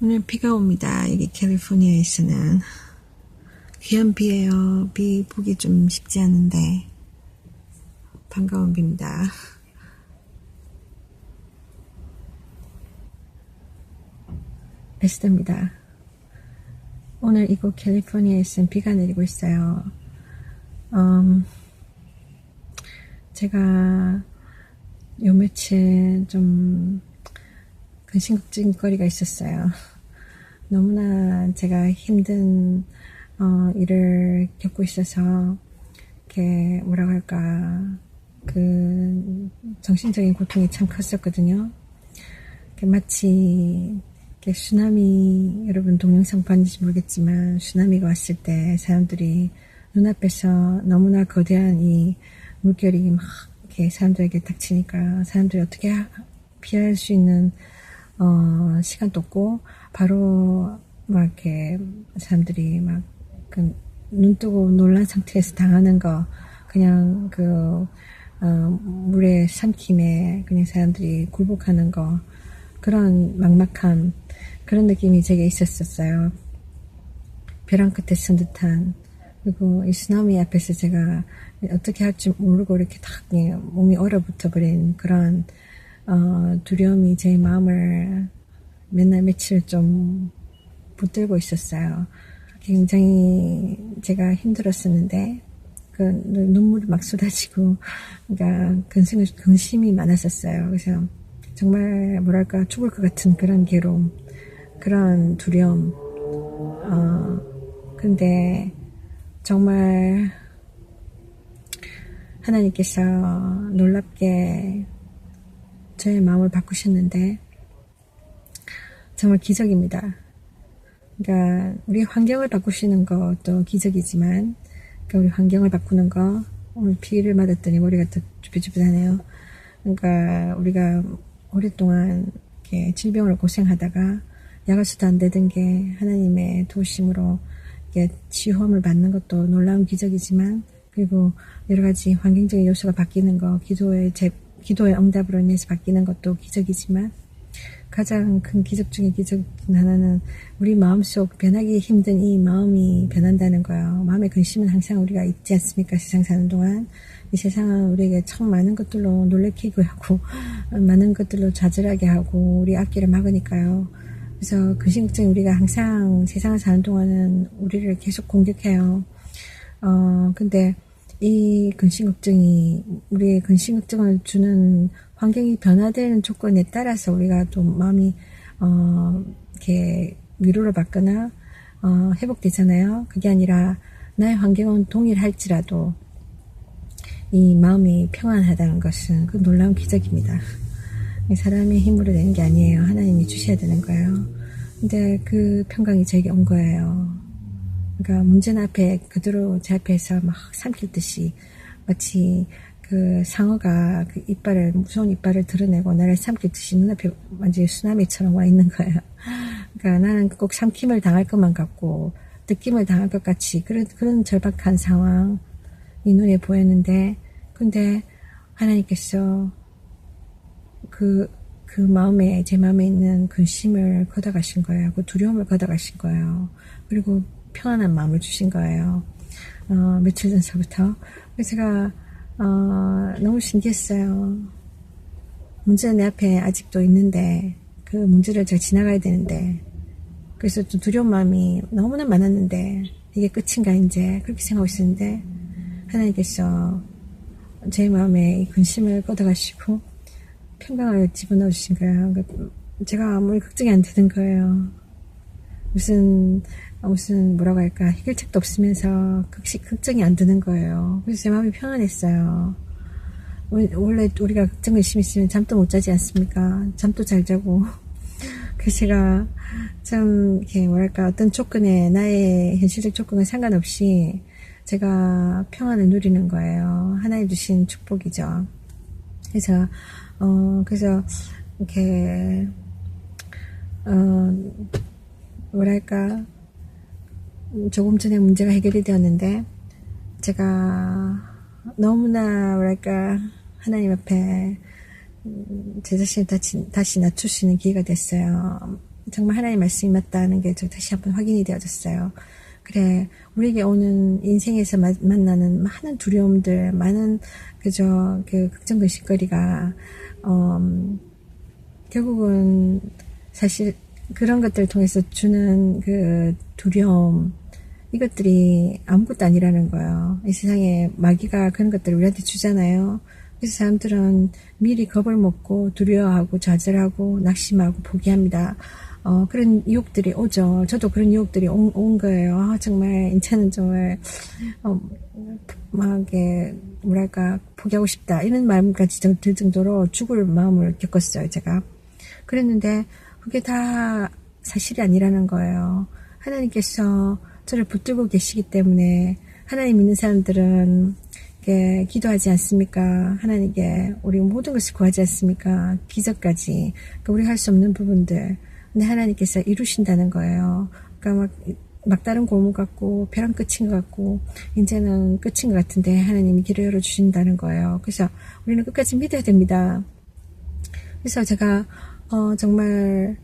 오늘 비가 옵니다. 여기 캘리포니아에서는 귀한 비예요. 비 보기 좀 쉽지 않은데 반가운 비입니다. 에스더입니다. 오늘 이곳 캘리포니아에서는 비가 내리고 있어요. 제가 요 며칠 좀 근심걱정거리가 있었어요. 너무나 제가 힘든 일을 겪고 있어서 이렇게 뭐라고 할까 그 정신적인 고통이 참 컸었거든요. 마치 쓰나미, 여러분 동영상 봤는지 모르겠지만 쓰나미가 왔을 때 사람들이 눈앞에서 너무나 거대한 이 물결이 막 이렇게 사람들에게 닥치니까 사람들이 어떻게 피할 수 있는 시간도 없고 바로 막 이렇게 사람들이 막 눈 뜨고 놀란 상태에서 당하는 거 그냥 물에 삼킴에 그냥 사람들이 굴복하는 거 그런 막막함 그런 느낌이 제게 있었어요. 벼랑 끝에 선 듯한 그리고 이 쓰나미 앞에서 제가 어떻게 할지 모르고 이렇게 딱 몸이 얼어붙어 버린 그런 두려움이 제 마음을 맨날 며칠 좀 붙들고 있었어요. 굉장히 제가 힘들었었는데 눈물이 막 쏟아지고 그러니까 근심이 많았었어요. 그래서 정말 뭐랄까 죽을 것 같은 그런 괴로움 그런 두려움 근데 정말 하나님께서 놀랍게 저의 마음을 바꾸셨는데 정말 기적입니다. 그러니까 우리 환경을 바꾸시는 것도 기적이지만 우리 환경을 바꾸는 거 오늘 비를 맞았더니 머리가 더 쭈뼛쭈뼛하네요. 그러니까 우리가 오랫동안 이렇게 질병으로 고생하다가 약을수도 안 되던 게 하나님의 도우심으로 치유함을 받는 것도 놀라운 기적이지만 그리고 여러 가지 환경적인 요소가 바뀌는 거 기도의 응답으로 인해서 바뀌는 것도 기적이지만 가장 큰 기적 중에 기적 하나는 우리 마음속 변하기 힘든 이 마음이 변한다는 거예요. 마음의 근심은 항상 우리가 있지 않습니까? 세상 사는 동안 이 세상은 우리에게 참 많은 것들로 놀래키고 하고 많은 것들로 좌절하게 하고 우리 앞길을 막으니까요. 그래서 근심걱정이 우리가 항상 세상을 사는 동안은 우리를 계속 공격해요. 근데 이 근심걱정이 우리의 근심걱정을 주는 환경이 변화되는 조건에 따라서 우리가 좀 마음이 이렇게 위로를 받거나 회복되잖아요. 그게 아니라 나의 환경은 동일할지라도 이 마음이 평안하다는 것은 그 놀라운 기적입니다. 사람의 힘으로 되는 게 아니에요. 하나님이 주셔야 되는 거예요. 근데 그 평강이 저에게 온 거예요. 그러니까 문제는 앞에 그대로 제 앞에서 막 삼킬 듯이 마치 그 상어가 그 무서운 이빨을 드러내고 나를 삼킬 듯이 눈앞에 완전히 쓰나미처럼 와 있는 거예요. 그러니까 나는 꼭 삼킴을 당할 것만 같고 느낌을 당할 것 같이 그런 절박한 상황이 눈에 보였는데 근데 하나님께서 제 마음에 있는 근심을 걷어가신 거예요. 그 두려움을 걷어가신 거예요. 그리고 평안한 마음을 주신 거예요. 며칠 전서부터. 그래서 제가, 너무 신기했어요. 문제는 내 앞에 아직도 있는데, 그 문제를 제가 지나가야 되는데, 그래서 좀 두려운 마음이 너무나 많았는데, 이게 끝인가, 이제. 그렇게 생각하고 있었는데, 하나님께서 제 마음에 이 근심을 걷어가시고, 평강을 집어넣어 주신 거예요. 제가 아무리 걱정이 안 되는 거예요. 무슨 뭐라고 할까 해결책도 없으면서 걱정이 안 드는 거예요. 그래서 제 마음이 편안했어요. 원래 우리가 걱정 열심히 있으면 잠도 못 자지 않습니까? 잠도 잘 자고. 그래서 제가 참 이렇게 뭐랄까 어떤 조건에 나의 현실적 조건과 상관없이 제가 평안을 누리는 거예요. 하나님 주신 축복이죠. 그래서 이렇게 뭐랄까 조금 전에 문제가 해결이 되었는데 제가 너무나 뭐랄까 하나님 앞에 제 자신을 다시 낮출 수 있는 기회가 됐어요. 정말 하나님의 말씀이 맞다는 게 저 다시 한번 확인이 되어졌어요. 그래, 우리에게 오는 인생에서 만나는 많은 두려움들, 많은 그 걱정거실거리가 결국은 사실 그런 것들을 통해서 주는 그 두려움, 이것들이 아무것도 아니라는 거예요. 이 세상에 마귀가 그런 것들을 우리한테 주잖아요. 그래서 사람들은 미리 겁을 먹고 두려워하고 좌절하고 낙심하고 포기합니다. 그런 유혹들이 오죠. 저도 그런 유혹들이 온 거예요. 정말 인체는 정말 막 이게 뭐랄까 포기하고 싶다 이런 마음까지 들 정도로 죽을 마음을 겪었어요. 제가 그랬는데 그게 다 사실이 아니라는 거예요. 하나님께서 저를 붙들고 계시기 때문에 하나님 믿는 사람들은 기도하지 않습니까? 하나님께 우리 모든 것을 구하지 않습니까? 기적까지 우리 할 수 없는 부분들 근데 하나님께서 이루신다는 거예요. 그러니까 막다른 고문 같고 벼랑 끝인 것 같고 이제는 끝인 것 같은데 하나님이 길을 열어주신다는 거예요. 그래서 우리는 끝까지 믿어야 됩니다. 그래서 제가 정말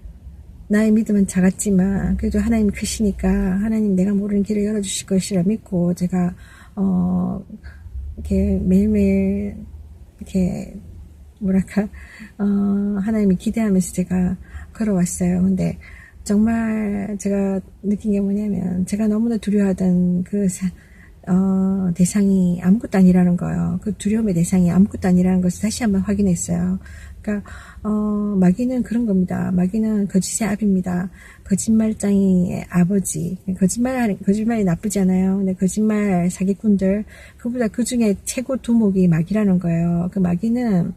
나의 믿음은 작았지만 그래도 하나님이 크시니까 하나님 내가 모르는 길을 열어주실 것이라 믿고 제가 이렇게 매일매일 이렇게 뭐랄까 하나님이 기대하면서 제가 걸어왔어요. 근데 정말 제가 느낀 게 뭐냐면 제가 너무나 두려워하던 그 대상이 아무것도 아니라는 거예요. 그 두려움의 대상이 아무것도 아니라는 것을 다시 한번 확인했어요. 그러니까 마귀는 그런 겁니다. 마귀는 거짓의 아비입니다. 거짓말장이의 아버지. 거짓말이 나쁘지 않아요. 근데 거짓말 사기꾼들 그보다 그 중에 최고 두목이 마귀라는 거예요. 그 마귀는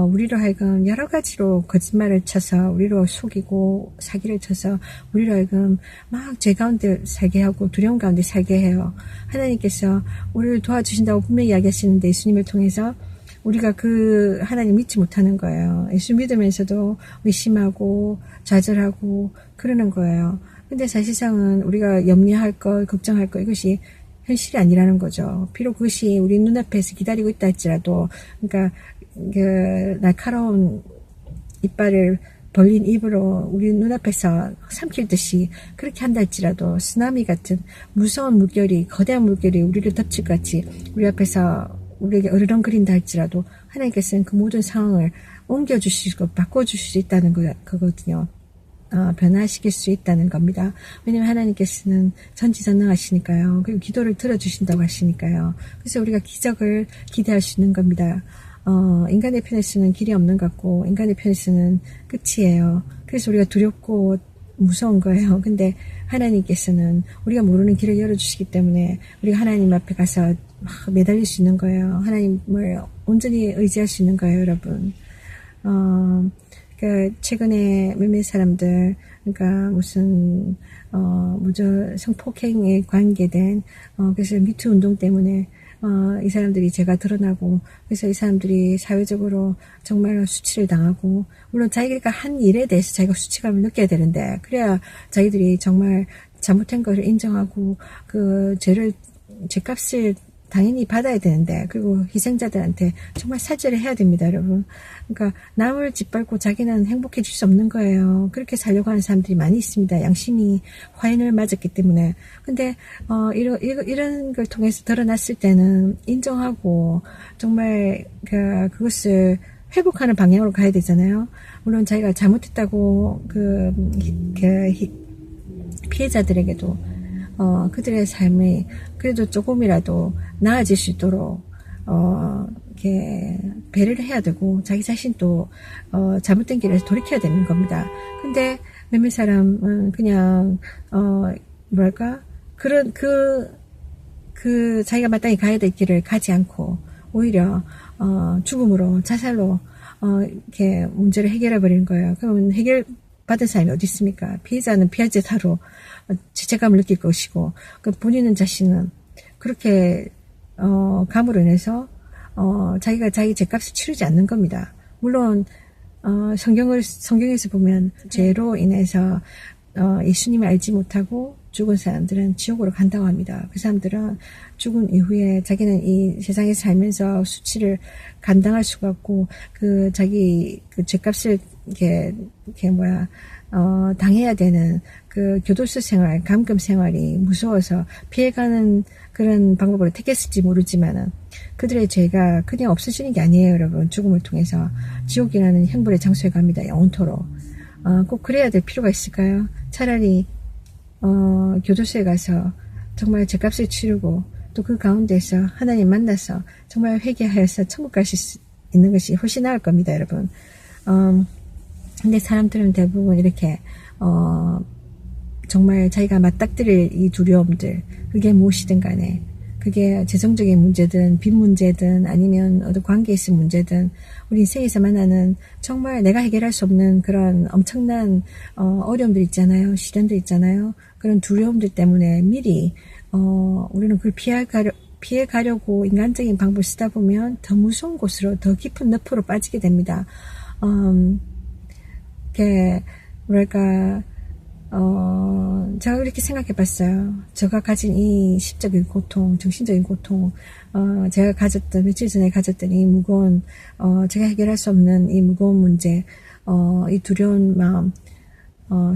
우리로 하여금 여러 가지로 거짓말을 쳐서 우리로 속이고 사기를 쳐서 우리로 하여금 막 죄 가운데 살게 하고 두려움 가운데 살게 해요. 하나님께서 우리를 도와주신다고 분명히 이야기하시는데 예수님을 통해서 우리가 그 하나님 믿지 못하는 거예요. 예수 믿으면서도 의심하고 좌절하고 그러는 거예요. 근데 사실상은 우리가 염려할 것, 걱정할 것 이것이 현실이 아니라는 거죠. 비록 그것이 우리 눈앞에서 기다리고 있다 할지라도 그러니까 그 날카로운 이빨을 벌린 입으로 우리 눈앞에서 삼킬 듯이 그렇게 한다 할지라도 쓰나미 같은 무서운 물결이 거대한 물결이 우리를 덮칠 것 같이 우리 앞에서 우리에게 어르렁거린다 할지라도 하나님께서는 그 모든 상황을 옮겨주시고 바꿔주실 수 있다는 거거든요. 변화시킬 수 있다는 겁니다. 왜냐하면 하나님께서는 전지전능하시니까요. 그리고 기도를 들어주신다고 하시니까요. 그래서 우리가 기적을 기대할 수 있는 겁니다. 인간의 편에서는 길이 없는 것 같고 인간의 편에서는 끝이에요. 그래서 우리가 두렵고 무서운 거예요. 근데 하나님께서는 우리가 모르는 길을 열어주시기 때문에 우리가 하나님 앞에 가서 매달릴 수 있는 거예요. 하나님을 온전히 의지할 수 있는 거예요, 여러분. 그러니까 최근에 몇몇 사람들, 그러니까 무슨 성폭행에 관계된 그래서 미투 운동 때문에 이 사람들이 죄가 드러나고 그래서 이 사람들이 사회적으로 정말 수치를 당하고 물론 자기가 한 일에 대해서 자기가 수치감을 느껴야 되는데 그래야 자기들이 정말 잘못한 것을 인정하고 그 죄값을 당연히 받아야 되는데 그리고 희생자들한테 정말 사죄를 해야 됩니다, 여러분. 그러니까 남을 짓밟고 자기는 행복해질 수 없는 거예요. 그렇게 살려고 하는 사람들이 많이 있습니다. 양심이 화인을 맞았기 때문에. 근데 이런 걸 통해서 드러났을 때는 인정하고 정말 그것을 회복하는 방향으로 가야 되잖아요. 물론 자기가 잘못했다고 피해자들에게도 그들의 삶이 그래도 조금이라도 나아질 수 있도록 이렇게 배려를 해야 되고 자기 자신도 잘못된 길에서 돌이켜야 되는 겁니다. 근데 몇몇 사람은 그냥 뭐랄까 그런 자기가 마땅히 가야 될 길을 가지 않고 오히려 죽음으로 자살로 이렇게 문제를 해결해 버리는 거예요. 그러면 해결받은 사람이 어디 있습니까? 피해자는 피해자로 죄책감을 느낄 것이고 본인은 자신은 그렇게 감으로 인해서 자기가 자기 죄값을 치르지 않는 겁니다. 물론 성경에서 보면 죄로 인해서 예수님을 알지 못하고 죽은 사람들은 지옥으로 간다고 합니다. 그 사람들은 죽은 이후에 자기는 이 세상에 살면서 수치를 감당할 수가 없고 그 자기 그 죄값을 당해야 되는 그 교도소 생활, 감금 생활이 무서워서 피해가는 그런 방법으로 택했을지 모르지만은 그들의 죄가 그냥 없어지는 게 아니에요, 여러분. 죽음을 통해서 지옥이라는 형벌의 장소에 갑니다, 영원토록. 꼭 그래야 될 필요가 있을까요? 차라리 교도소에 가서 정말 죄값을 치르고 또 그 가운데서 하나님 만나서 정말 회개하여서 천국 갈 수 있는 것이 훨씬 나을 겁니다, 여러분. 근데 사람들은 대부분 이렇게 정말 자기가 맞닥뜨릴 이 두려움들, 그게 무엇이든 간에, 그게 재정적인 문제든 빚 문제든 아니면 어떤 관계에 있는 문제든 우리 인생에서 만나는 정말 내가 해결할 수 없는 그런 엄청난 어려움들 있잖아요. 시련들 있잖아요. 그런 두려움들 때문에 미리 우리는 그걸 피해가려고 인간적인 방법을 쓰다 보면 더 무서운 곳으로, 더 깊은 늪으로 빠지게 됩니다. 제가 그렇게 생각해 봤어요. 제가 가진 이 심적인 고통, 정신적인 고통, 제가 가졌던, 며칠 전에 가졌던 이 무거운, 제가 해결할 수 없는 이 무거운 문제, 이 두려운 마음,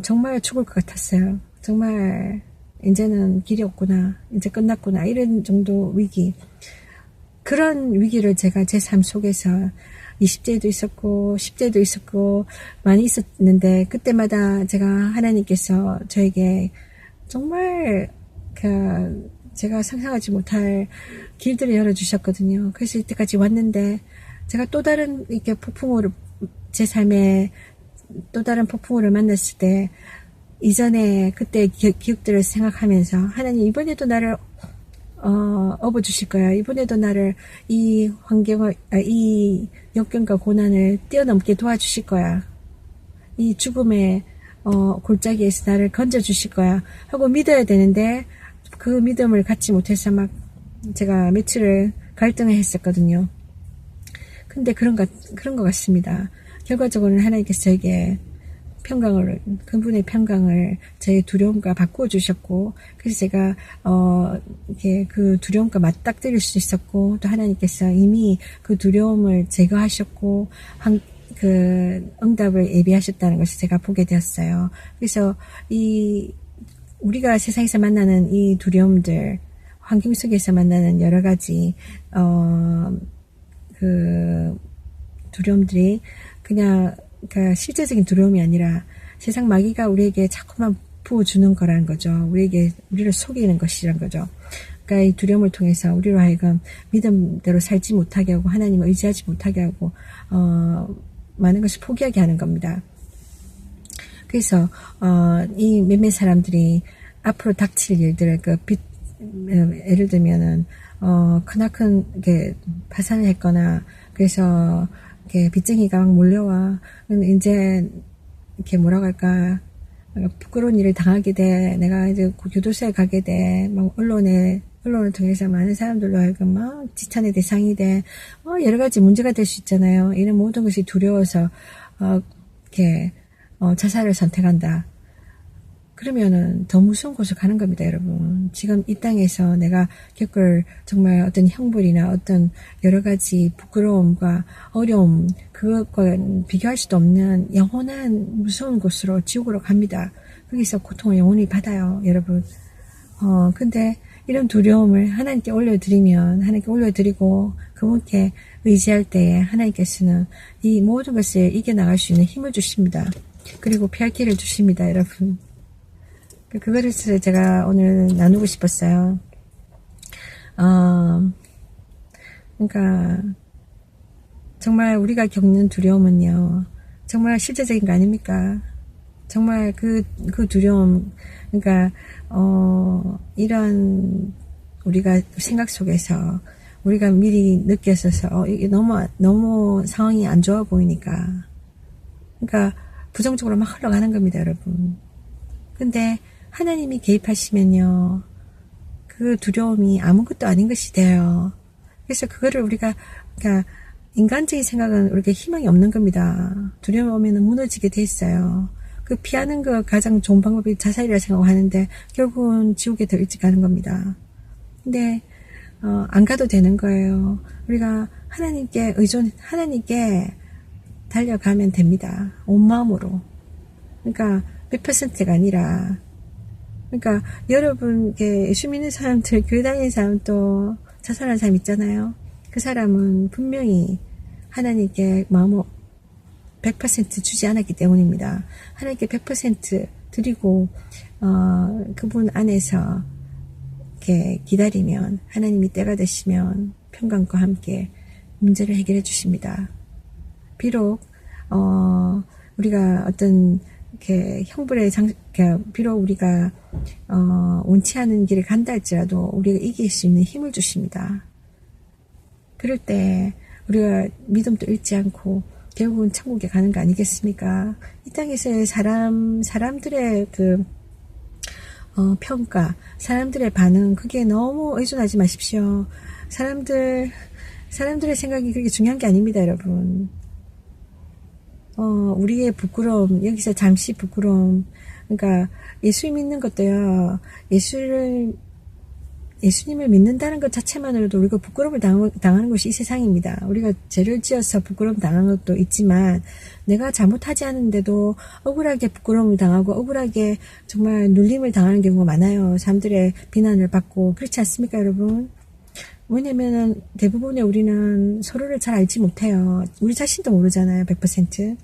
정말 죽을 것 같았어요. 정말, 이제는 길이 없구나, 이제 끝났구나, 이런 정도 위기. 그런 위기를 제가 제 삶 속에서 20대에도 있었고 10대에도 있었고 많이 있었는데 그때마다 제가 하나님께서 저에게 정말 제가 상상하지 못할 길들을 열어주셨거든요. 그래서 이때까지 왔는데 제가 또 다른 이렇게 폭풍우를 제 삶에 또 다른 폭풍우를 만났을 때 이전에 그때 기억들을 생각하면서 하나님 이번에도 나를 업어주실 거야. 이번에도 나를 이 환경을, 이 역경과 고난을 뛰어넘게 도와주실 거야. 이 죽음의 골짜기에서 나를 건져주실 거야. 하고 믿어야 되는데 그 믿음을 갖지 못해서 막 제가 며칠을 갈등을 했었거든요. 근데 그런 것 같습니다. 결과적으로는 하나님께서 저에게 그분의 평강을 저의 두려움과 바꾸어 주셨고, 그래서 제가, 이렇게 그 두려움과 맞닥뜨릴 수 있었고, 또 하나님께서 이미 그 두려움을 제거하셨고, 그 응답을 예비하셨다는 것을 제가 보게 되었어요. 그래서 우리가 세상에서 만나는 이 두려움들, 환경 속에서 만나는 여러 가지, 그 두려움들이 그러니까 실제적인 두려움이 아니라 세상 마귀가 우리에게 자꾸만 부어주는 거라는 거죠. 우리를 속이는 것이라는 거죠. 그러니까 이 두려움을 통해서 우리로 하여금 믿음대로 살지 못하게 하고 하나님을 의지하지 못하게 하고 많은 것을 포기하게 하는 겁니다. 그래서 이 몇몇 사람들이 앞으로 닥칠 일들을 예를 들면은 크나큰 파산을 했거나 그래서 이렇게 빚쟁이가 막 몰려와. 이제 이렇게 뭐라고 할까, 부끄러운 일을 당하게 돼. 내가 이제 교도소에 가게 돼. 막 언론을 통해서 많은 사람들로 하여금 막 지탄의 대상이 돼. 여러 가지 문제가 될 수 있잖아요. 이런 모든 것이 두려워서 이렇게 자살을 선택한다. 그러면은 더 무서운 곳을 가는 겁니다, 여러분. 지금 이 땅에서 내가 겪을 정말 어떤 형벌이나 어떤 여러 가지 부끄러움과 어려움, 그것과 비교할 수도 없는 영원한 무서운 곳으로 지옥으로 갑니다. 거기서 고통을 영원히 받아요, 여러분. 근데 이런 두려움을 하나님께 올려드리고 그분께 의지할 때에 하나님께서는 이 모든 것을 이겨나갈 수 있는 힘을 주십니다. 그리고 피할 길을 주십니다, 여러분. 그거를 제가 오늘 나누고 싶었어요. 그러니까 정말 우리가 겪는 두려움은요, 정말 실제적인 거 아닙니까? 정말 그 두려움, 그러니까 이런 우리가 생각 속에서 우리가 미리 느꼈어서 이게 너무 상황이 안 좋아 보이니까, 그러니까 부정적으로 막 흘러가는 겁니다, 여러분. 근데 하나님이 개입하시면요, 그 두려움이 아무것도 아닌 것이 돼요. 그래서 그거를 그러니까 인간적인 생각은 우리가 희망이 없는 겁니다. 두려움이 오면 무너지게 돼 있어요. 그 피하는 거 가장 좋은 방법이 자살이라 생각하는데 결국은 지옥에 더 일찍 가는 겁니다. 근데 안 가도 되는 거예요. 우리가 하나님께 하나님께 달려가면 됩니다. 온 마음으로. 그러니까 몇 퍼센트가 아니라, 그러니까 여러분 예수 믿는 사람들, 교회 다니는 사람도 자살하는 사람 있잖아요. 그 사람은 분명히 하나님께 마음을 100% 주지 않았기 때문입니다. 하나님께 100% 드리고 그분 안에서 이렇게 기다리면 하나님이 때가 되시면 평강과 함께 문제를 해결해 주십니다. 비록 우리가 어떤 이렇게 형벌의 비록 우리가 원치 않은 길을 간다 할지라도 우리가 이길 수 있는 힘을 주십니다. 그럴 때 우리가 믿음도 잃지 않고 결국은 천국에 가는 거 아니겠습니까? 이 땅에서의 사람들의 평가, 사람들의 반응, 그게 너무 의존하지 마십시오. 사람들의 생각이 그렇게 중요한 게 아닙니다, 여러분. 우리의 부끄러움, 여기서 잠시 부끄러움. 그러니까 예수 믿는 것도요, 예수님을 믿는다는 것 자체만으로도 우리가 부끄러움을 당하는 것이 이 세상입니다. 우리가 죄를 지어서 부끄러움 당하는 것도 있지만 내가 잘못하지 않은데도 억울하게 부끄러움을 당하고 억울하게 정말 눌림을 당하는 경우가 많아요. 사람들의 비난을 받고. 그렇지 않습니까, 여러분? 왜냐면은 대부분의 우리는 서로를 잘 알지 못해요. 우리 자신도 모르잖아요, 100%.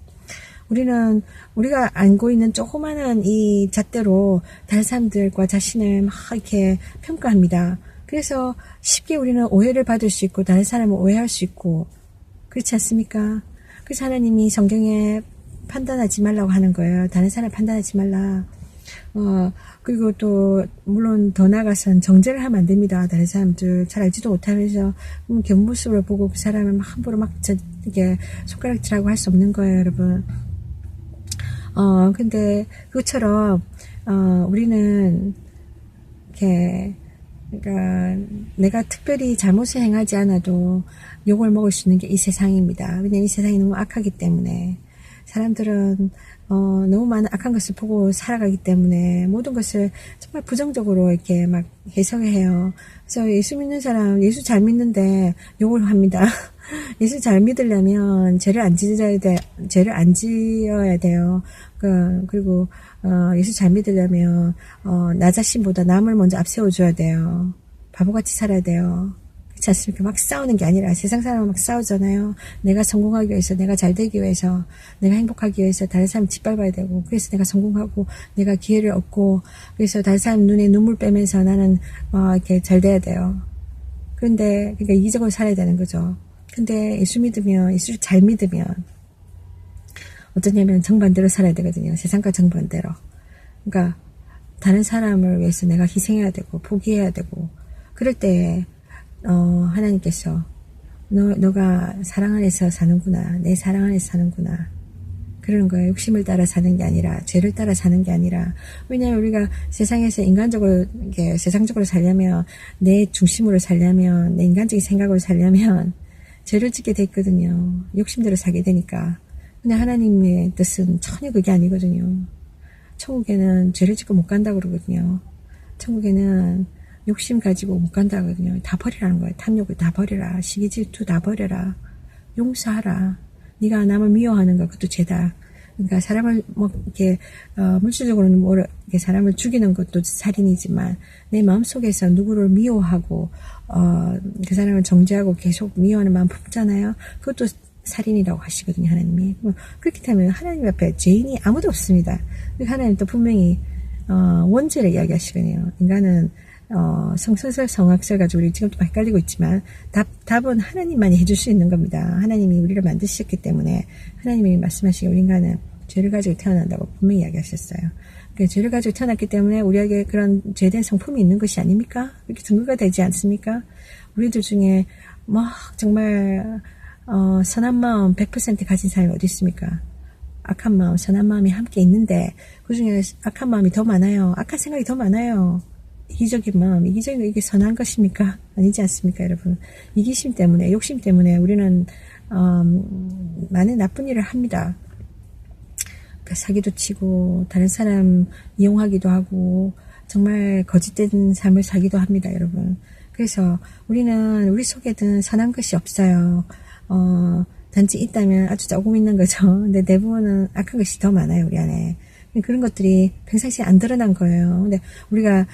우리가 알고 있는 조그마한 이 잣대로 다른 사람들과 자신을 막 이렇게 평가합니다. 그래서 쉽게 우리는 오해를 받을 수 있고 다른 사람을 오해할 수 있고. 그렇지 않습니까? 그래서 하나님이 성경에 판단하지 말라고 하는 거예요. 다른 사람 판단하지 말라. 그리고 또 물론 더 나아가선 정죄를 하면 안 됩니다. 다른 사람들 잘 알지도 못하면서 겉모습을 보고 그 사람을 막 함부로 막 이렇게 손가락질하고 할 수 없는 거예요, 여러분. 근데 그것처럼 우리는 이렇게, 그러니까 내가 특별히 잘못을 행하지 않아도 욕을 먹을 수 있는 게 이 세상입니다. 왜냐면 이 세상이 너무 악하기 때문에. 사람들은 너무 많은 악한 것을 보고 살아가기 때문에 모든 것을 정말 부정적으로 이렇게 막 해석해요. 그래서 예수 믿는 사람, 예수 잘 믿는데 욕을 합니다. 예수 잘 믿으려면 죄를 안 지어야 돼요. 그리고 예수 잘 믿으려면 나 자신보다 남을 먼저 앞세워줘야 돼요. 바보같이 살아야 돼요. 그렇지 않습니까? 막 싸우는 게 아니라 세상 사람은 막 싸우잖아요. 내가 성공하기 위해서, 내가 잘 되기 위해서, 내가 행복하기 위해서 다른 사람 짓밟아야 되고, 그래서 내가 성공하고 내가 기회를 얻고, 그래서 다른 사람 눈에 눈물 빼면서 나는 이렇게 잘 돼야 돼요. 그러니까 이기적으로 살아야 되는 거죠. 근데 예수를 잘 믿으면 어떠냐면 정반대로 살아야 되거든요. 세상과 정반대로. 그러니까 다른 사람을 위해서 내가 희생해야 되고 포기해야 되고, 그럴 때 하나님께서 너가 사랑 안에서 사는구나, 내 사랑 안에서 사는구나, 그러는 거예요. 욕심을 따라 사는 게 아니라, 죄를 따라 사는 게 아니라. 왜냐하면 우리가 세상에서 인간적으로, 이렇게 세상적으로 살려면, 내 중심으로 살려면, 내 인간적인 생각으로 살려면 죄를 짓게 돼 있거든요. 욕심대로 살게 되니까. 근데 하나님의 뜻은 전혀 그게 아니거든요. 천국에는 죄를 짓고 못 간다고 그러거든요. 천국에는 욕심 가지고 못 간다거든요. 다 버리라는 거예요. 탐욕을 다 버려라. 시기 질투 다 버려라. 용서하라. 네가 남을 미워하는 거, 그것도 죄다. 그러니까 사람을 이렇게 물질적으로는 이렇게 사람을 죽이는 것도 살인이지만 내 마음속에서 누구를 미워하고 그 사람을 정죄하고 계속 미워하는 마음 품잖아요. 그것도 살인이라고 하시거든요, 하나님이. 그렇기 때문에 하나님 앞에 죄인이 아무도 없습니다. 하나님 또 분명히 원죄를 이야기하시거든요. 인간은 성선설, 성악설 가지고 우리 지금 좀 헷갈리고 있지만 답은 하나님만이 해줄 수 있는 겁니다. 하나님이 우리를 만드셨기 때문에 하나님이 말씀하시기에 우리 인간은 죄를 가지고 태어난다고 분명히 이야기하셨어요. 그러니까 죄를 가지고 태어났기 때문에 우리에게 그런 죄된 성품이 있는 것이 아닙니까? 그렇게 증거가 되지 않습니까? 우리들 중에 정말 선한 마음 100% 가진 사람이 어디 있습니까? 악한 마음, 선한 마음이 함께 있는데 그 중에 악한 마음이 더 많아요. 악한 생각이 더 많아요. 이기적인 마음, 이기적인 거 이게 선한 것입니까? 아니지 않습니까, 여러분? 이기심 때문에, 욕심 때문에 우리는 많은 나쁜 일을 합니다. 사기도 치고 다른 사람 이용하기도 하고 정말 거짓된 삶을 살기도 합니다, 여러분. 그래서 우리는 우리 속에는 선한 것이 없어요. 단지 있다면 아주 조금 있는 거죠. 근데 대부분은 악한 것이 더 많아요, 우리 안에. 그런 것들이 평상시에 안 드러난 거예요. 근데 우리가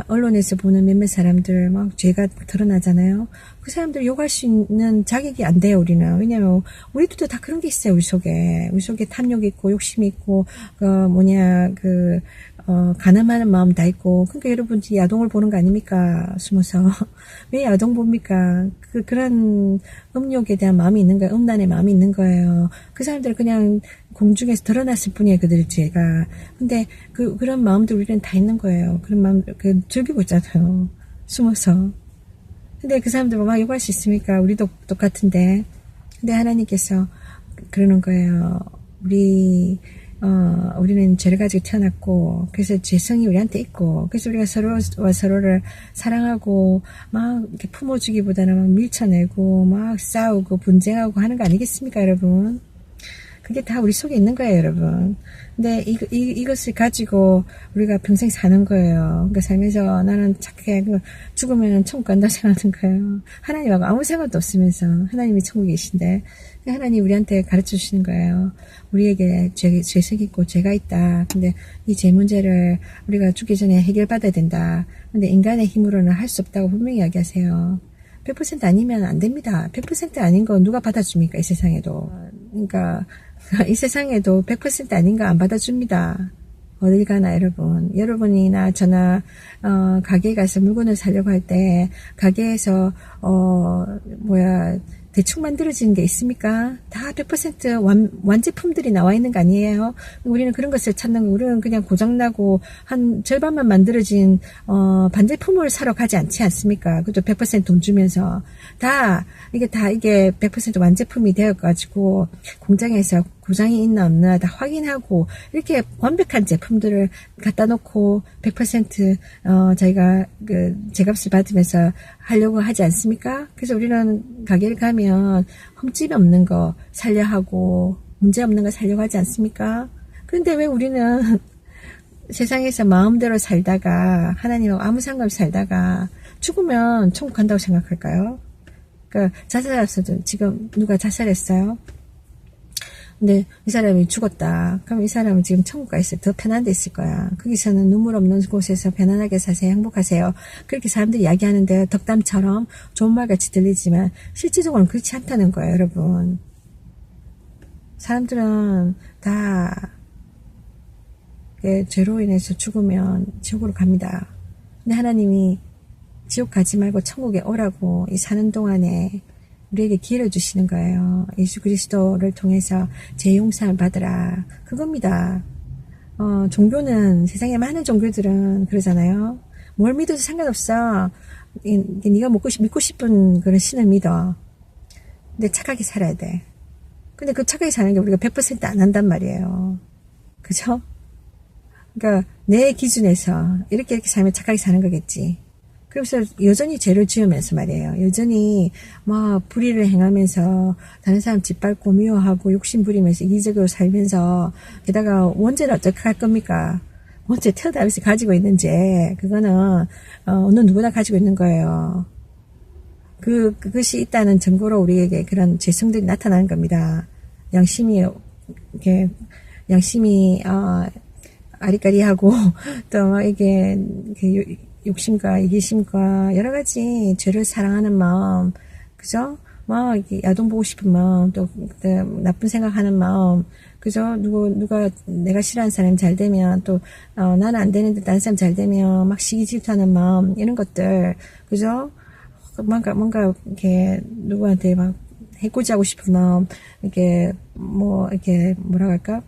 언론에서 보는 몇몇 사람들 막 죄가 드러나잖아요. 그 사람들 욕할 수 있는 자격이 안 돼요, 우리는. 왜냐면 우리도 다 그런 게 있어요, 우리 속에 탐욕이 있고 욕심이 있고 가늠하는 마음 다 있고. 그러니까 여러분들이 야동을 보는 거 아닙니까? 숨어서. 왜 야동 봅니까? 그런 음욕에 대한 마음이 있는 거예요. 음란의 마음이 있는 거예요. 그 사람들은 그냥 공중에서 드러났을 뿐이에요, 그들 죄가. 근데 그런 마음들 우리는 다 있는 거예요. 그런 마음, 즐기고 있잖아요. 숨어서. 근데 그 사람들 막 욕할 수 있습니까? 우리도 똑같은데. 근데 하나님께서 그러는 거예요. 우리는 죄를 가지고 태어났고, 그래서 죄성이 우리한테 있고, 그래서 우리가 서로와 서로를 사랑하고, 막 이렇게 품어주기보다는 막 밀쳐내고, 막 싸우고, 분쟁하고 하는 거 아니겠습니까, 여러분? 그게 다 우리 속에 있는 거예요, 여러분. 근데 이것을 가지고 우리가 평생 사는 거예요. 그러니까 살면서 나는 착해, 죽으면 천국 간다 생각하는 거예요. 하나님하고 아무 상관도 없으면서 하나님이 천국에 계신데 하나님 우리한테 가르쳐 주시는 거예요. 우리에게 죄성이 있고 죄가 있다. 근데 이 죄 문제를 우리가 죽기 전에 해결받아야 된다. 근데 인간의 힘으로는 할 수 없다고 분명히 이야기하세요. 100% 아니면 안 됩니다. 100% 아닌 거 누가 받아줍니까, 이 세상에도. 그러니까 이 세상에도 100% 아닌 거 안 받아줍니다. 어딜 가나 여러분. 여러분이나 저나 가게에 가서 물건을 사려고 할 때 가게에서 대충 만들어지는 게 있습니까? 다 100% 완제품들이 나와 있는 거 아니에요? 우리는 그런 것을 찾는 거, 우리는 그냥 고장나고 한 절반만 만들어진 반제품을 사러 가지 않지 않습니까? 그것도 100%돈 주면서 이게 100% 완제품이 되어가지고 공장에서 고장이 있나 없나 다 확인하고 이렇게 완벽한 제품들을 갖다 놓고 100% 저희가 제값을 받으면서 하려고 하지 않습니까? 그래서 우리는 가게를 가면 흠집이 없는 거 살려 하고 문제 없는 거 살려고 하지 않습니까? 그런데 왜 우리는 세상에서 마음대로 살다가 하나님하고 아무 상관없이 살다가 죽으면 천국 간다고 생각할까요? 그러니까 자살했어도 지금 누가 자살했어요? 근데 이 사람이 죽었다. 그럼 이 사람은 지금 천국 가 있어요. 더 편한 데 있을 거야. 거기서는 눈물 없는 곳에서 편안하게 사세요. 행복하세요. 그렇게 사람들이 이야기하는데 덕담처럼 좋은 말같이 들리지만 실질적으로는 그렇지 않다는 거예요, 여러분. 사람들은 다 죄로 인해서 죽으면 지옥으로 갑니다. 근데 하나님이 지옥 가지 말고 천국에 오라고 이 사는 동안에 우리에게 기회를 주시는 거예요. 예수 그리스도를 통해서 죄 용서를 받으라. 그겁니다. 종교는 세상에 많은 종교들은 그러잖아요. 뭘 믿어도 상관없어. 네가 믿고 싶은 그런 신을 믿어. 근데 착하게 살아야 돼. 근데 그 착하게 사는 게 우리가 100% 안 한단 말이에요. 그죠? 그러니까 내 기준에서 이렇게 살면 착하게 사는 거겠지. 그래서 여전히 죄를 지으면서 말이에요. 여전히 불의를 행하면서 다른 사람 짓밟고 미워하고 욕심 부리면서 이기적으로 살면서 게다가 원죄는 어떻게 할 겁니까? 원죄 태어나면서 가지고 있는 죄 그거는 어느 누구나 가지고 있는 거예요. 그것이 있다는 증거로 우리에게 그런 죄성들이 나타나는 겁니다. 양심이 아리까리하고 또 이게 욕심과 이기심과 여러 가지 죄를 사랑하는 마음, 그죠? 이게 야동 보고 싶은 마음, 또 나쁜 생각하는 마음, 그죠? 누가 내가 싫어하는 사람이 잘 되면 또 나는 안 되는데 다른 사람 잘 되면 막 시기 질투하는 마음, 이런 것들, 그죠? 뭔가 이렇게 누구한테 막 해코지하고 싶은 마음, 이렇게 뭐라 할까?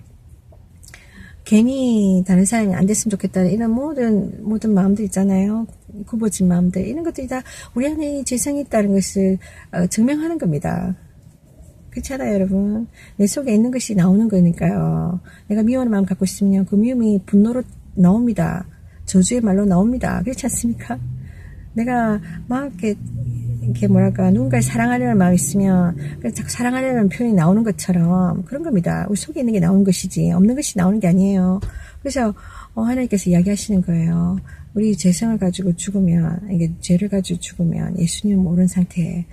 괜히 다른 사람이 안 됐으면 좋겠다는 이런 모든 마음들 있잖아요. 굽어진 마음들. 이런 것들이 다 우리 안에 죄성이 있다는 것을 증명하는 겁니다. 그렇잖아요, 여러분. 내 속에 있는 것이 나오는 거니까요. 내가 미워하는 마음 갖고 있으면 그 미움이 분노로 나옵니다. 저주의 말로 나옵니다. 그렇지 않습니까? 내가 막 이렇게 이렇게 뭐랄까, 누군가를 사랑하려는 마음이 있으면, 자꾸 사랑하려는 표현이 나오는 것처럼 그런 겁니다. 우리 속에 있는 게 나오는 것이지, 없는 것이 나오는 게 아니에요. 그래서, 하나님께서 이야기하시는 거예요. 우리 죄성을 가지고 죽으면, 이게 죄를 가지고 죽으면 예수님 모르는 상태에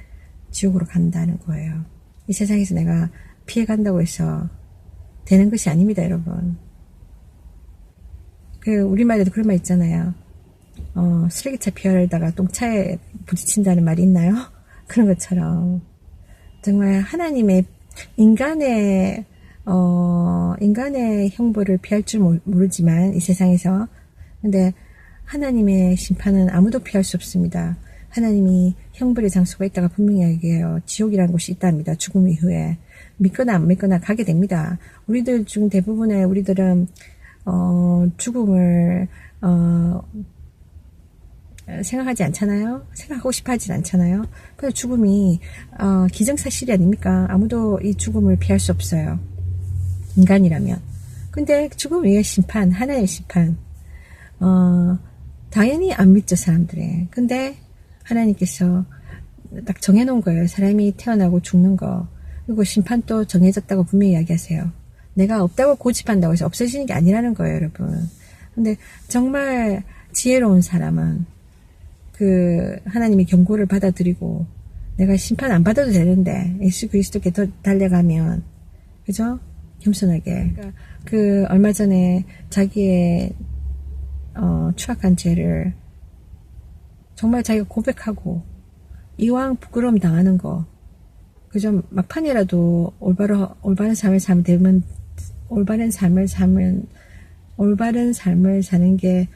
지옥으로 간다는 거예요. 이 세상에서 내가 피해간다고 해서 되는 것이 아닙니다, 여러분. 우리말에도 그런 말 있잖아요. 쓰레기차 피하려다가 똥차에 부딪힌다는 말이 있나요? 그런 것처럼 정말 하나님의 인간의 형벌을 피할 줄 모르지만 이 세상에서, 근데 하나님의 심판은 아무도 피할 수 없습니다. 하나님이 형벌의 장소가 있다가 분명히 얘기해요. 지옥이라는 곳이 있답니다. 죽음 이후에. 믿거나 안 믿거나 가게 됩니다. 우리들 중 대부분의 우리들은 죽음을 생각하지 않잖아요. 생각하고 싶어 하진 않잖아요. 그래서 죽음이 기정사실이 아닙니까? 아무도 이 죽음을 피할 수 없어요. 인간이라면. 근데 죽음 위에 심판, 하나의 심판, 당연히 안 믿죠, 사람들이. 근데 하나님께서 딱 정해놓은 거예요. 사람이 태어나고 죽는 거. 그리고 심판도 정해졌다고 분명히 이야기하세요. 내가 없다고 고집한다고 해서 없어지는 게 아니라는 거예요, 여러분. 근데 정말 지혜로운 사람은 하나님의 경고를 받아들이고, 내가 심판 안 받아도 되는데 예수 그리스도께 더 달려가면, 그죠? 겸손하게. 그러니까 얼마 전에 자기의 추악한 죄를 정말 자기가 고백하고 이왕 부끄러움 당하는 거, 그죠? 막판이라도 올바른 삶을 살면 되면, 올바른 삶을 사는 게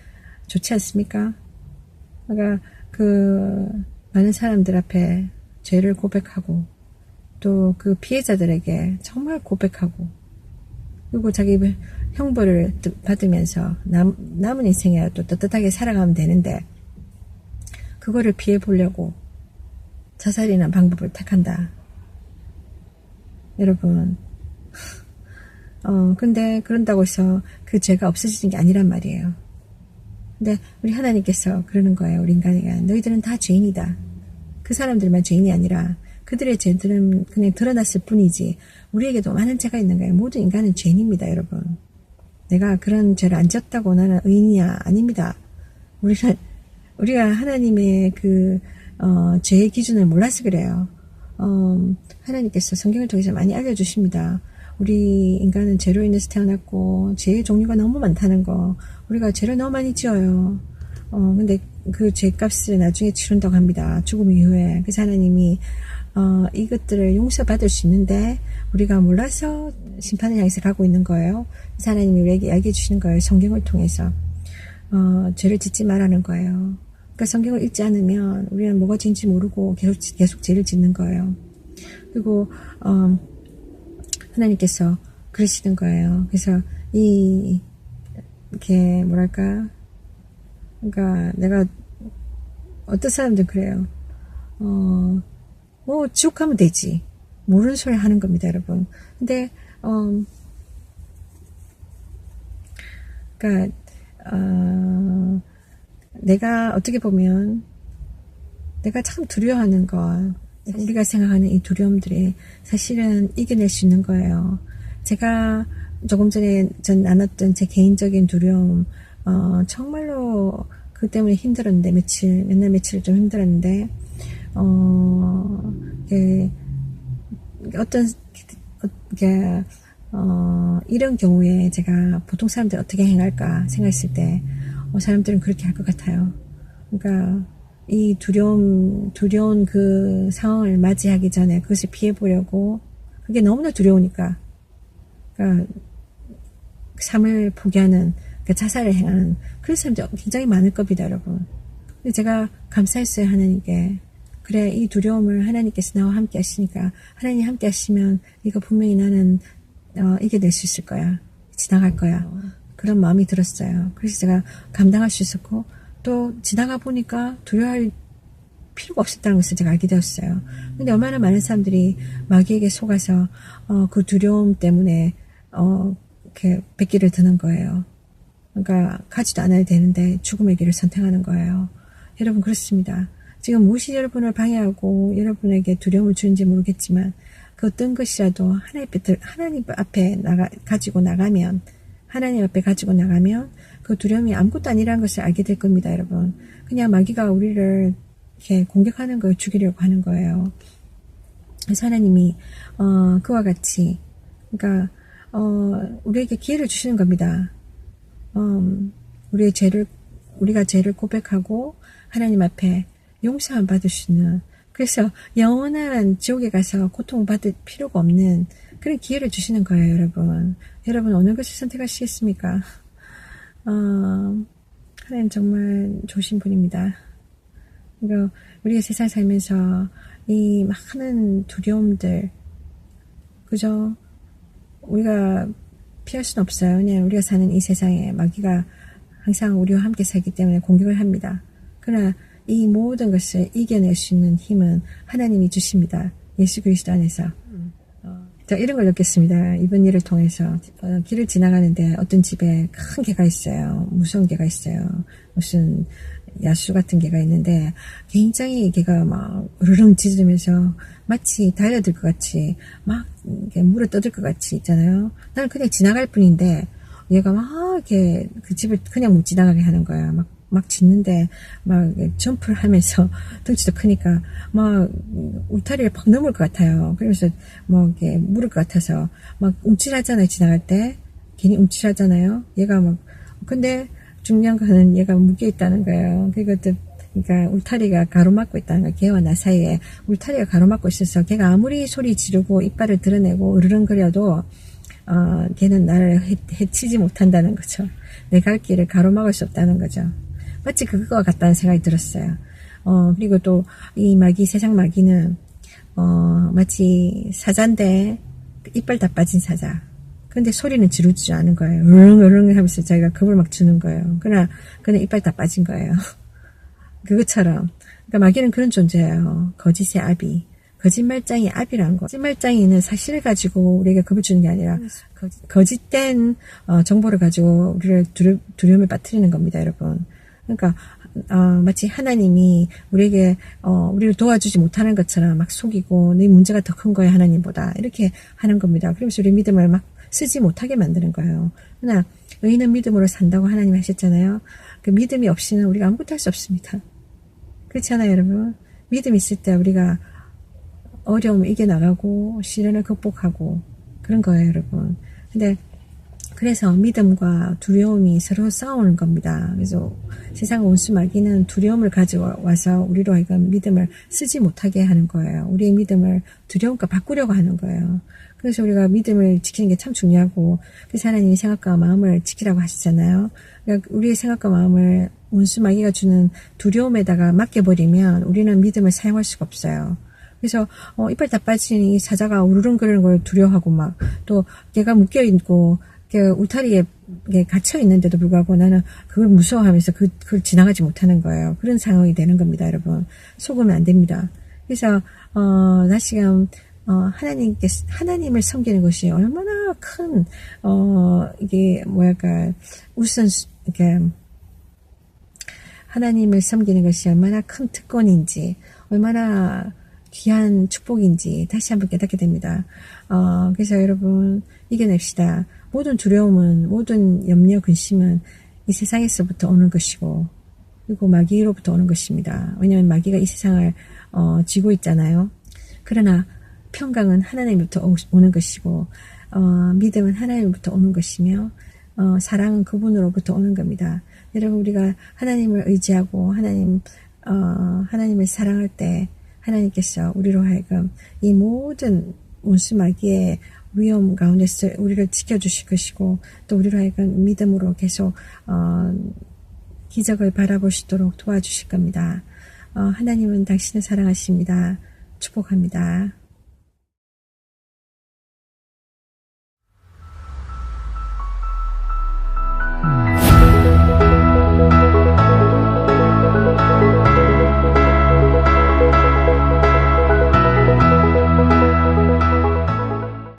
좋지 않습니까? 그러니까 많은 사람들 앞에 죄를 고백하고, 또 그 피해자들에게 정말 고백하고, 그리고 자기 형벌을 받으면서 남은 인생에 또 떳떳하게 살아가면 되는데, 그거를 피해 보려고 자살이라는 방법을 택한다. 여러분, 근데 그런다고 해서 그 죄가 없어지는 게 아니란 말이에요. 근데 우리 하나님께서 그러는 거예요. 우리 인간에게 너희들은 다 죄인이다. 그 사람들만 죄인이 아니라 그들의 죄들은 그냥 드러났을 뿐이지 우리에게도 많은 죄가 있는 거예요. 모든 인간은 죄인입니다, 여러분. 내가 그런 죄를 안 지었다고 나는 의인이야? 아닙니다. 우리가 하나님의 죄의 기준을 몰라서 그래요. 하나님께서 성경을 통해서 많이 알려주십니다. 우리 인간은 죄로 인해서 태어났고 죄의 종류가 너무 많다는 거, 우리가 죄를 너무 많이 지어요. 근데 그 죄값을 나중에 치른다고 합니다. 죽음 이후에. 그래서 하나님이 이것들을 용서받을 수 있는데 우리가 몰라서 심판을 향해서 가고 있는 거예요. 그래서 하나님이 우리에게 이야기해 주시는 거예요. 성경을 통해서 죄를 짓지 말라는 거예요. 그러니까 성경을 읽지 않으면 우리는 뭐가 죄인지 모르고 계속 죄를 짓는 거예요. 그리고 하나님께서 그러시는 거예요. 그래서 이렇게 뭐랄까, 그러니까 내가 어떤 사람들은 그래요. 지옥 가면 되지. 모르는 소리 하는 겁니다, 여러분. 근데 그러니까 내가 어떻게 보면 내가 참 두려워하는 것, 우리가 생각하는 이 두려움들이 사실은 이겨낼 수 있는 거예요. 제가 조금 전에 나눴던 제 개인적인 두려움, 정말로 그 때문에 힘들었는데, 몇 날 며칠 좀 힘들었는데, 이런 경우에 제가 보통 사람들 어떻게 행할까 생각했을 때, 사람들은 그렇게 할 것 같아요. 그러니까, 이 두려운 그 상황을 맞이하기 전에 그것을 피해보려고, 그게 너무나 두려우니까, 그러니까 삶을 포기하는, 그러니까 자살을 행하는 그런 사람들이 굉장히 많을 겁니다, 여러분. 근데 제가 감사했어요, 하나님께. 그래, 이 두려움을 하나님께서 나와 함께 하시니까, 하나님 함께 하시면 이거 분명히 나는 이겨낼 수 있을 거야, 지나갈 거야, 그런 마음이 들었어요. 그래서 제가 감당할 수 있었고, 또 지나가 보니까 두려워할 필요가 없었다는 것을 제가 알게 되었어요. 근데 얼마나 많은 사람들이 마귀에게 속아서 그 두려움 때문에 이렇게 백기를 드는 거예요. 그러니까 가지도 않아야 되는데 죽음의 길을 선택하는 거예요. 여러분, 그렇습니다. 지금 무엇이 여러분을 방해하고 여러분에게 두려움을 주는지 모르겠지만 그 어떤 것이라도 하나님 앞에 가지고 나가면 하나님 앞에 가지고 나가면 그 두려움이 아무것도 아니라는 것을 알게 될 겁니다, 여러분. 그냥 마귀가 우리를 이렇게 공격하는 거예요. 죽이려고 하는 거예요. 그래서 하나님이 그와 같이 그러니까 우리에게 기회를 주시는 겁니다. 우리가 죄를 고백하고 하나님 앞에 용서함 받을 수 있는, 그래서 영원한 지옥에 가서 고통받을 필요가 없는 그런 기회를 주시는 거예요, 여러분. 여러분 어느 것을 선택하시겠습니까? 하나님 정말 좋으신 분입니다. 그러니까 우리가 세상 살면서 이 많은 두려움들, 그죠? 우리가 피할 수는 없어요. 그냥 우리가 사는 이 세상에 마귀가 항상 우리와 함께 살기 때문에 공격을 합니다. 그러나 이 모든 것을 이겨낼 수 있는 힘은 하나님이 주십니다. 예수 그리스도 안에서. 자, 이런 걸 느꼈습니다. 이번 일을 통해서. 길을 지나가는데 어떤 집에 큰 개가 있어요. 무서운 개가 있어요. 무슨 야수 같은 개가 있는데 굉장히 개가 막 으르렁 짖으면서 마치 달려들 것 같이 막 이렇게 물어 뜯을 것 같이 있잖아요. 나는 그냥 지나갈 뿐인데 얘가 막 이렇게 그 집을 그냥 못 지나가게 하는 거야. 막 짖는데 막 점프를 하면서 덩치도 크니까 막 울타리를 팍 넘을 것 같아요. 그러면서 뭐 이렇게 물을 것 같아서 막 움찔하잖아요. 지나갈 때 괜히 움찔하잖아요. 얘가 막 근데 중요한 거는 얘가 묶여 있다는 거예요. 그러니까 울타리가 가로막고 있다는 거예요. 걔와 나 사이에 울타리가 가로막고 있어서 걔가 아무리 소리 지르고 이빨을 드러내고 으르렁거려도 걔는 나를 해치지 못한다는 거죠. 내 갈 길을 가로막을 수 없다는 거죠. 마치 그거와 같다는 생각이 들었어요. 그리고 또 이 마귀, 세상 마귀는 마치 사자인데 이빨 다 빠진 사자. 근데 소리는 지르지 않은 거예요. 으릉으릉 하면서 자기가 겁을 막 주는 거예요. 그러나 그는 이빨 다 빠진 거예요. 그것처럼. 그러니까 마귀는 그런 존재예요. 거짓의 아비. 거짓말장이 아비라는 거. 거짓말장이는 사실을 가지고 우리에게 겁을 주는 게 아니라 거짓된 정보를 가지고 우리를 두려움을 빠뜨리는 겁니다, 여러분. 그러니까 마치 하나님이 우리에게 우리를 도와주지 못하는 것처럼 막 속이고 네 문제가 더 큰 거야 하나님보다 이렇게 하는 겁니다. 그러면서 우리 믿음을 막 쓰지 못하게 만드는 거예요. 그러나 의인은 믿음으로 산다고 하나님이 하셨잖아요. 그 믿음이 없이는 우리가 아무것도 할 수 없습니다. 그렇지 않아요, 여러분? 믿음이 있을 때 우리가 어려움을 이겨나가고 시련을 극복하고 그런 거예요, 여러분. 근데 그래서 믿음과 두려움이 서로 싸우는 겁니다. 그래서 세상 온수 마귀는 두려움을 가져와서 우리로 하여금 믿음을 쓰지 못하게 하는 거예요. 우리의 믿음을 두려움과 바꾸려고 하는 거예요. 그래서 우리가 믿음을 지키는 게 참 중요하고, 그래서 하나님이 생각과 마음을 지키라고 하시잖아요. 그러니까 우리의 생각과 마음을 온수 마귀가 주는 두려움에다가 맡겨버리면 우리는 믿음을 사용할 수가 없어요. 그래서 이빨 다 빠진 이 사자가 우르릉거리는 걸 두려워하고 막 또 걔가 묶여있고 울타리에 갇혀 있는데도 불구하고 나는 그걸 무서워하면서 그걸 지나가지 못하는 거예요. 그런 상황이 되는 겁니다, 여러분. 속으면 안 됩니다. 그래서 다시금 하나님을 섬기는 것이 얼마나 큰 이게 뭐랄까 이렇게 하나님을 섬기는 것이 얼마나 큰 특권인지, 얼마나 귀한 축복인지 다시 한번 깨닫게 됩니다. 그래서 여러분 이겨냅시다. 모든 두려움은, 모든 염려, 근심은 이 세상에서부터 오는 것이고, 그리고 마귀로부터 오는 것입니다. 왜냐하면 마귀가 이 세상을 쥐고 있잖아요. 그러나 평강은 하나님부터 오는 것이고, 믿음은 하나님부터 오는 것이며, 사랑은 그분으로부터 오는 겁니다. 여러분, 우리가 하나님을 의지하고 하나님을 사랑할 때 하나님께서 우리로 하여금 이 모든 온수 마귀의 위험 가운데서 우리를 지켜주실 것이고, 또 우리로 하여금 믿음으로 계속 기적을 바라보시도록 도와주실 겁니다. 하나님은 당신을 사랑하십니다. 축복합니다.